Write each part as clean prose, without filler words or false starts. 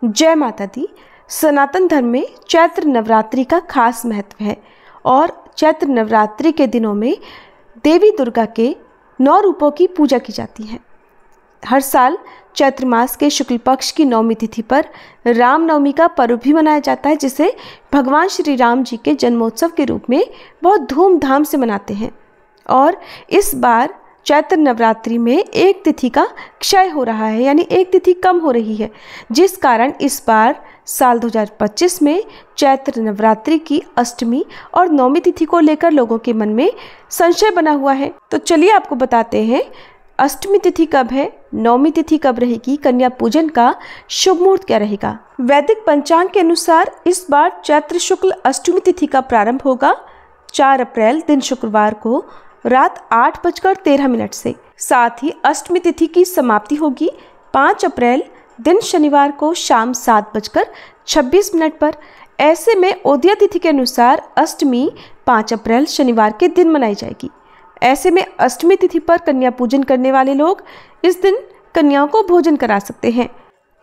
जय माता दी। सनातन धर्म में चैत्र नवरात्रि का खास महत्व है और चैत्र नवरात्रि के दिनों में देवी दुर्गा के 9 रूपों की पूजा की जाती है। हर साल चैत्र मास के शुक्ल पक्ष की 9वीं तिथि पर रामनवमी का पर्व भी मनाया जाता है, जिसे भगवान श्री राम जी के जन्मोत्सव के रूप में बहुत धूमधाम से मनाते हैं। और इस बार चैत्र नवरात्रि में एक तिथि का क्षय हो रहा है, यानी एक तिथि कम हो रही है, जिस कारण इस बार साल 2025 में चैत्र नवरात्रि की अष्टमी और 9वीं तिथि को लेकर लोगों के मन में संशय बना हुआ है। तो चलिए आपको बताते हैं अष्टमी तिथि कब है, 9वीं तिथि कब रहेगी, कन्या पूजन का शुभ मुहूर्त क्या रहेगा। वैदिक पंचांग के अनुसार इस बार चैत्र शुक्ल अष्टमी तिथि का प्रारंभ होगा 4 अप्रैल दिन शुक्रवार को रात 8:13 से। साथ ही अष्टमी तिथि की समाप्ति होगी 5 अप्रैल दिन शनिवार को शाम 7:26 पर। ऐसे में उदया तिथि के अनुसार अष्टमी 5 अप्रैल शनिवार के दिन मनाई जाएगी। ऐसे में अष्टमी तिथि पर कन्या पूजन करने वाले लोग इस दिन कन्याओं को भोजन करा सकते हैं।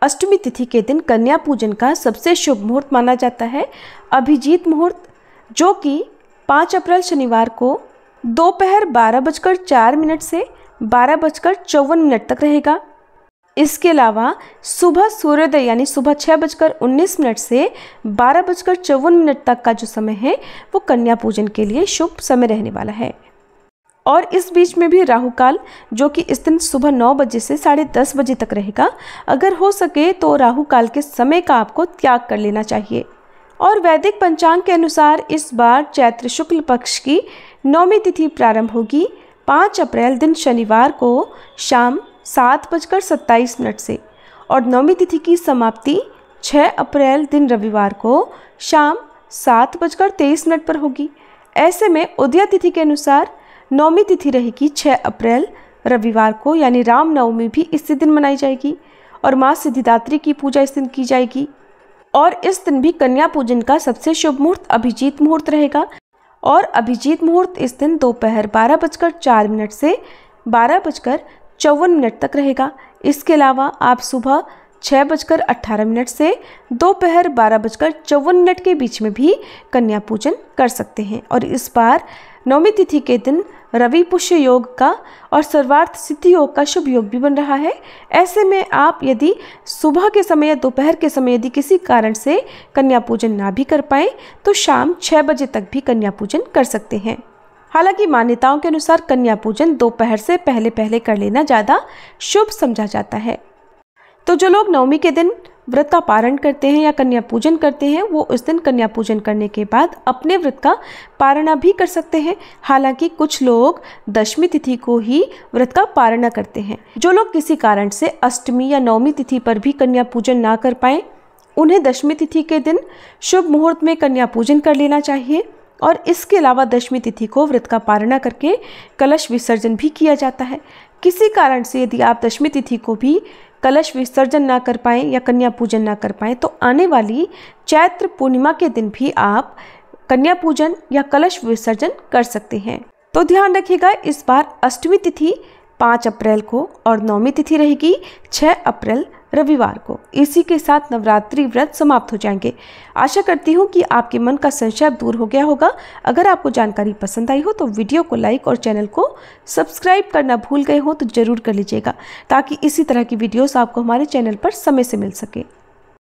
अष्टमी तिथि के दिन कन्या पूजन का सबसे शुभ मुहूर्त माना जाता है अभिजीत मुहूर्त, जो कि 5 अप्रैल शनिवार को दोपहर 12:04 से 12:54 तक रहेगा। इसके अलावा सुबह सूर्योदय यानी सुबह 6:19 से 12:54 तक का जो समय है वो कन्या पूजन के लिए शुभ समय रहने वाला है। और इस बीच में भी राहु काल, जो कि इस दिन सुबह 9 बजे से 10:30 बजे तक रहेगा। अगर हो सके तो राहु काल के समय का आपको त्याग कर लेना चाहिए। और वैदिक पंचांग के अनुसार इस बार चैत्र शुक्ल पक्ष की 9वीं तिथि प्रारंभ होगी 5 अप्रैल दिन शनिवार को शाम 7:27 से और 9वीं तिथि की समाप्ति 6 अप्रैल दिन रविवार को शाम 7:23 पर होगी। ऐसे में उदया तिथि के अनुसार 9वीं तिथि रहेगी 6 अप्रैल रविवार को, यानी रामनवमी भी इसी दिन मनाई जाएगी और माँ सिद्धिदात्री की पूजा इस दिन की जाएगी। और इस दिन भी कन्या पूजन का सबसे शुभ मुहूर्त अभिजीत मुहूर्त रहेगा और अभिजीत मुहूर्त इस दिन दोपहर 12:04 से 12:54 तक रहेगा। इसके अलावा आप सुबह 6:18 से दोपहर 12:54 के बीच में भी कन्या पूजन कर सकते हैं। और इस बार 9वीं तिथि के दिन रवि पुष्य योग का और सर्वार्थ सिद्धि योग का शुभ योग भी बन रहा है। ऐसे में आप यदि सुबह के समय या दोपहर के समय यदि किसी कारण से कन्या पूजन ना भी कर पाए तो शाम 6 बजे तक भी कन्या पूजन कर सकते हैं। हालांकि मान्यताओं के अनुसार कन्या पूजन दोपहर से पहले कर लेना ज़्यादा शुभ समझा जाता है। तो जो लोग 9वीं के दिन व्रत का पारण करते हैं या कन्या पूजन करते हैं, वो उस दिन कन्या पूजन करने के बाद अपने व्रत का पारणा भी कर सकते हैं। हालांकि कुछ लोग 10वीं तिथि को ही व्रत का पारणा करते हैं। जो लोग किसी कारण से अष्टमी या 9वीं तिथि पर भी कन्या पूजन ना कर पाए, उन्हें 10वीं तिथि के दिन शुभ मुहूर्त में कन्या पूजन कर लेना चाहिए। और इसके अलावा 10वीं तिथि को व्रत का पारणा करके कलश विसर्जन भी किया जाता है। किसी कारण से यदि आप 10वीं तिथि को भी कलश विसर्जन ना कर पाएँ या कन्या पूजन ना कर पाएँ तो आने वाली चैत्र पूर्णिमा के दिन भी आप कन्या पूजन या कलश विसर्जन कर सकते हैं। तो ध्यान रखिएगा, इस बार अष्टमी तिथि 5 अप्रैल को और 9वीं तिथि रहेगी 6 अप्रैल रविवार को। इसी के साथ नवरात्रि व्रत समाप्त हो जाएंगे। आशा करती हूँ कि आपके मन का संशय दूर हो गया होगा। अगर आपको जानकारी पसंद आई हो तो वीडियो को लाइक और चैनल को सब्सक्राइब करना भूल गए हो तो जरूर कर लीजिएगा, ताकि इसी तरह की वीडियोस आपको हमारे चैनल पर समय से मिल सके।